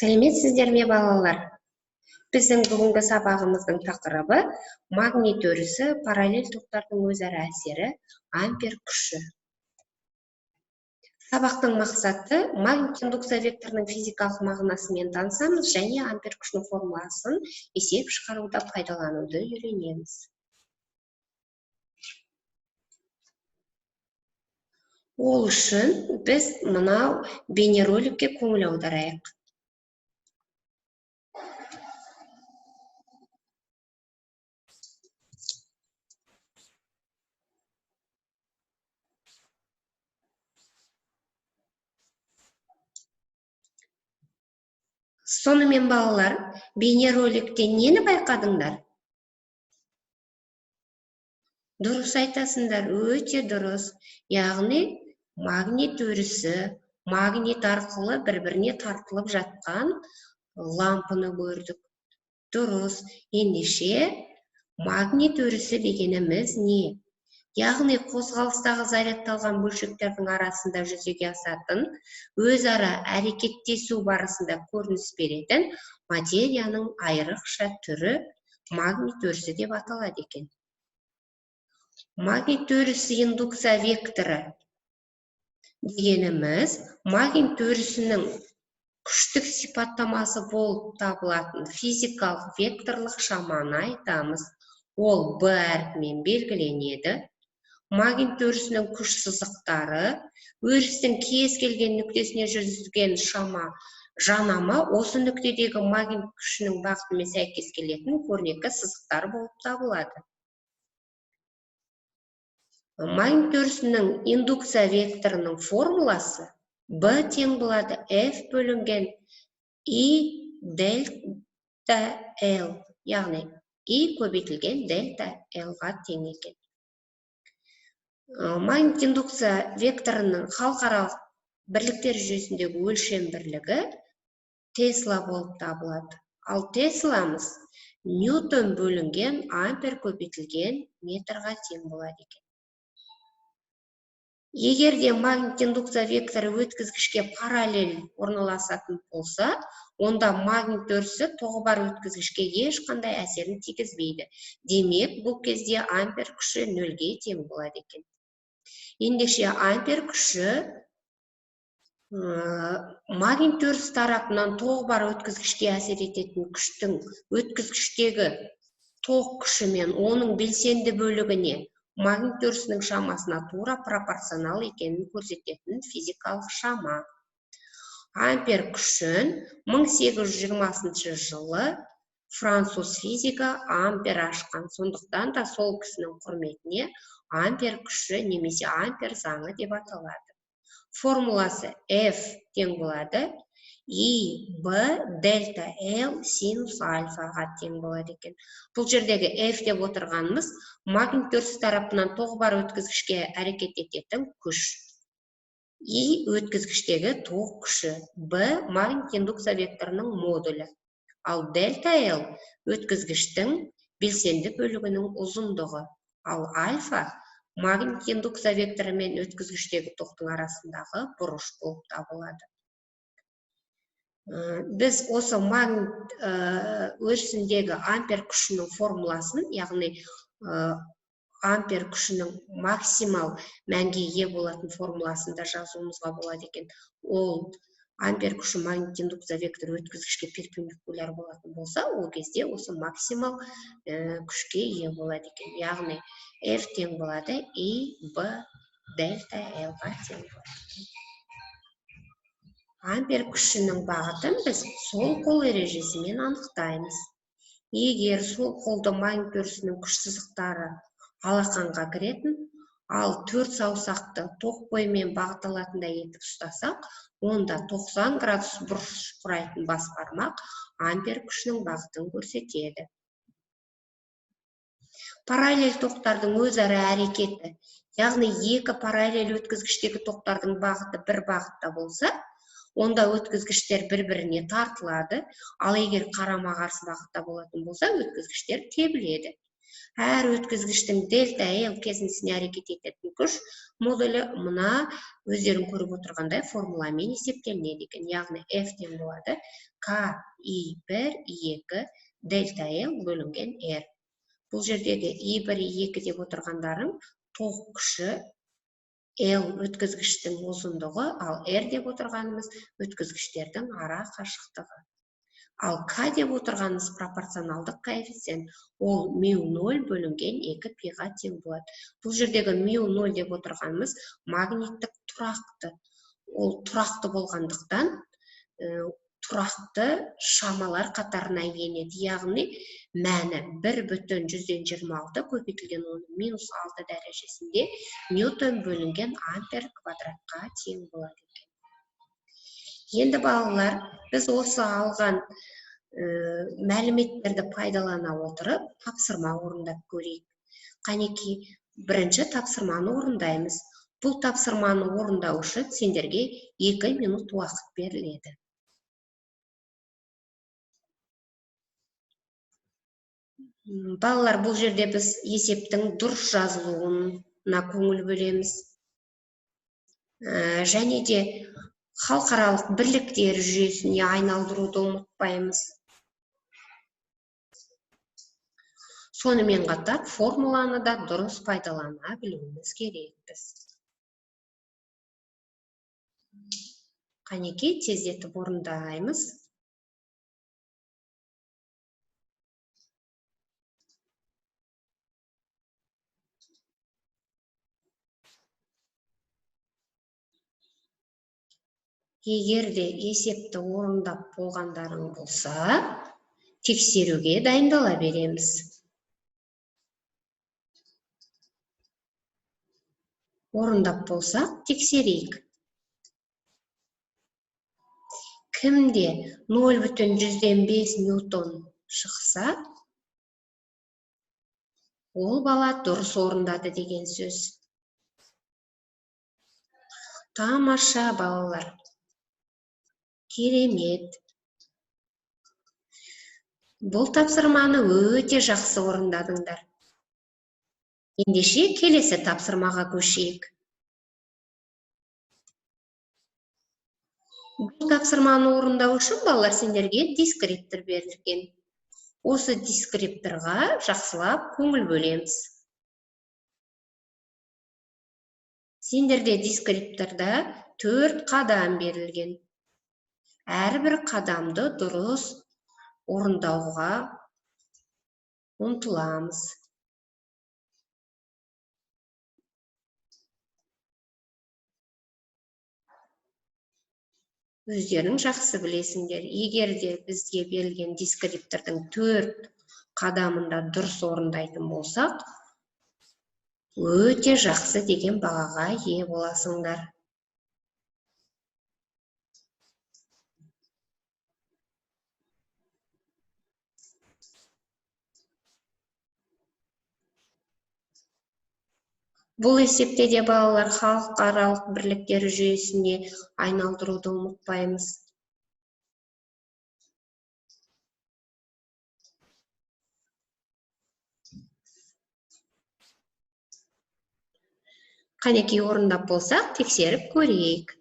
Сәлеметсіздер ме, балалар? Біздің бүгінгі сабағымыздың тақырыбы магнит өрісі, параллель токтардың өзара әсері, ампер күші. Сабақтың мақсаты магнит индукция векторының физикалық мағынасымен танысамыз және ампер күшінің формуласын есеп шығаруда пайдалануды үйренеміз. Ол үшін біз мынау бейнероликке көңіл аударайық. Сонымен балалар, бейнероликте нені байқадыңдар? Дұрыс айтасыңдар, өте дұрыс. Яғни магнит өрісі, магнит арқылы бір-біріне тартылып жатқан лампыны көрдік. Дұрыс. Ендеше магнит өрісі дегеніміз не? Яғни қозғалыстағы зарядталған бөлшектердің арасында жүзеге асатын, өзара әрекеттесу барысында көрініс беретін материяның айрықша түрі магнит өрісі деп аталады екен. Магнит өрісі индукция векторы дегеніміз магнит өрісінің күштік сипаттамасы болып табылатын физикалық векторлық шаманы айтамыз. Ол B әрпімен белгіленеді. Магнит өрісінің күш сызықтары, өрістің кез келген нүктесіне жүргізілген жанама осы нүктедегі магнит күшінің бағытымен сәйкес келетін көрнекі сызықтар болып табылады. Магнит өрісінің индукция векторының формуласы B тең болады F бөлінген I дельта L, яғни I көбейтілген дельта L-ға тең екен. Магнит индукция векторының халықаралық бірліктер жүйесіндегі өлшем бірлігі Тесла болып табылады. Ал Тесламыз Ньютон бөлінген ампер көбейтілген метрға тең болады екен. Егер де магнит индукция векторы өткізгішке параллель орналасатын болса, онда магнит өрісі тоғы бар өткізгішке ешқандай әсерін тигізбейді. Демек, бұл кезде ампер күші нөлге тең болады екен. Ендеше ампер күші магнит өрісі тарапынан тоғы бар өткізгішке әсер ететін күштің өткізгіштегі тоқ күші мен оның белсенді бөлігіне магнит өрісінің шамасына тура пропорционал екенін көрсететін физикалық шама. Ампер күшін 1820 жылы француз физигі ампер ашқан. Сондықтан да сол кісінің құрметіне ампер күші немесе ампер заңы деп аталады. Формуласы F тең болады I B дельта L синус альфаға тең болады екен. Бұл жердегі F деп отырғанымыз магнит өрісі тарапынан тоғы бар өткізгішке әрекет ететін күш. I өткізгіштегі тоқ күші. B магнит индукция векторының модулі. Ал дельта L өткізгіштің белсенді бөлігінің ұзындығы. Ал альфа магнит индукция векторы мен өткізгіштегі тоқтың арасындағы бұрыш болып табылады. Біз осы магнит өрісіндегі ампер күшінің формуласын, яғни ампер күшінің максимал мәнге ие болатын формуласын да жазуымызға болады екен. Ол ампер күші магнит индукция векторы өткізгішке перпендикуляр болатын болса, ол кезде осы максимал күшке ие болады екен. Яғни F тең болады I B дельта L-ға тең болады. Ампер күшінің бағытын біз сол қол ережесімен анықтаймыз. Егер сол қолды магнит өрісінің күш сызықтары алақанға кіретін, ал 4 саусақты тоқ бойымен бағыт алатындай етіп ұстасақ, онда 90 градус бұрыш құрайтын бас бармақ ампер күшінің бағытын көрсетеді. Параллель тоқтардың өзара әрекеті, яғни екі параллель өткізгіштегі тоқтардың бағыты бір бағытта болса, онда өткізгіштер бір-біріне тартылады, ал егер қарама-қарсы бағытта болатын болса, өткізгіштер тебіледі. Әр өткізгіштің дельта L кезіндісіне әрекет ететін күш модулі мына өздерің көріп отырғандай формуламен есептелінеді екен. Яғни F тең болады K(I1, I2) дельта L бөлінген R. Бұл жердегі I1, I2 деп отырғандарың тоқ күші, L өткізгіштің ұзындығы, ал R деп отырғанымыз өткізгіштердің ара қашықтығы. Ал K деп отырғанымыз пропорционалдық коэффициент, ол μ0 бөлінген 2 пиға тең болады. Бұл жердегі μ0 деп отырғанымыз магниттік тұрақты. Ол тұрақты болғандықтан тұрақты шамалар қатарына енеді. Яғни мәні 1,126 көбейтілген оның -6 дәрежесінде ньютон бөлінген ампер квадратқа тең болады екен. Енді балалар, біз осы алған мәліметтерді пайдалана отырып, тапсырма орындап көрейік. Қанекей, бірінші тапсырманы орындаймыз. Бұл тапсырманы орындау үшін сендерге 2 минут уақыт беріледі. Балалар, бұл жерде біз есептің дұрыс жазылуына көңіл бөлеміз. Және де халықаралық бірліктер жүйесіне айналдыруды ұмытпаймыз. Сонымен қатар формуланы да дұрыс пайдалана білуіміз керекпіз. Қанекей, тездетіп орындаймыз. Егер де есепті орындап болғандарың болса, тексеруге дайындала береміз. Орындап болсақ, тексерейік. Кімде 0,5 ньютон шықса, ол бала дұрыс орындады деген сөз. Тамаша балалар. Керемет. Бұл тапсырманы өте жақсы орындадыңдар. Ендеше келесі тапсырмаға көшейік. Бұл тапсырманы орындау үшін балалар сендерге дискриптор берілген. Осы дискрипторға жақсылап көңіл бөлеміз. Сендерде дискрипторда 4 қадам берілген. Әрбір қадамды дұрыс орындауға ұмтыламыз. Өздерің жақсы білесіңдер. Егер де бізге берілген дискриптордың 4 қадамында дұрыс орындайтын болсақ, өте жақсы деген бағаға ие боласыңдар. Бұл есепте де балалар халықаралық бірліктер жүйесіне айналдыруды ұмытпаймыз. Қанекей, орындап болсақ, тексеріп көрейік.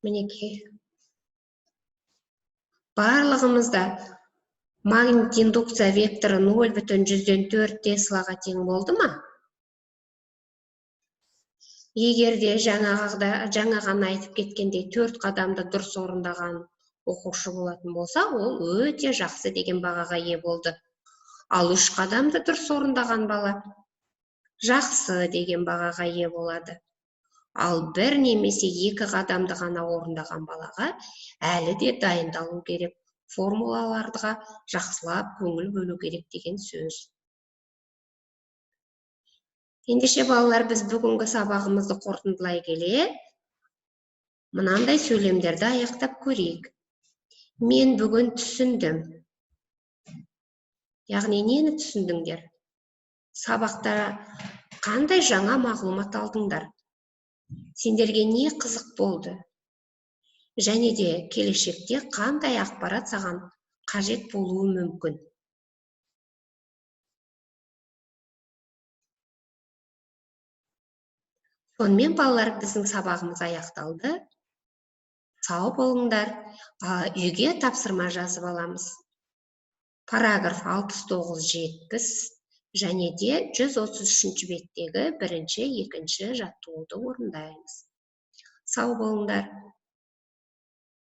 Мінекей. Барлығымызда магнит индукция векторы 0,4 теслаға тең болды ма? Егер де жаңа ғана айтып кеткендей 4 қадамды дұрыс орындаған оқушы болатын болса, ол өте жақсы деген бағаға ие болды. Ал 3 қадамды дұрыс орындаған бала жақсы деген бағаға ие болады. Ал 1 немесе 2 қадамды ғана орындаған балаға әлі де дайындалу керек. Формулаларға жақсылап көңіл бөлу керек деген сөз. Ендеше балалар, біз бүгінгі сабағымызды қорытындылай келе, мынандай сөйлемдерді аяқтап көрейік. Мен бүгін түсіндім. Яғни нені түсіндіңдер? Сабақта қандай жаңа мағлұмат алдыңдар? Сендерге не қызық болды? Және де келешекте қандай ақпарат саған қажет болуы мүмкін. Сонымен балалар, біздің сабағымыз аяқталды. Сау болыңдар. Үйге тапсырма жазып аламыз. Параграф 69-70 және де 133 беттегі бірінші, екінші жаттығуды орындаймыз. Сау болыңдар.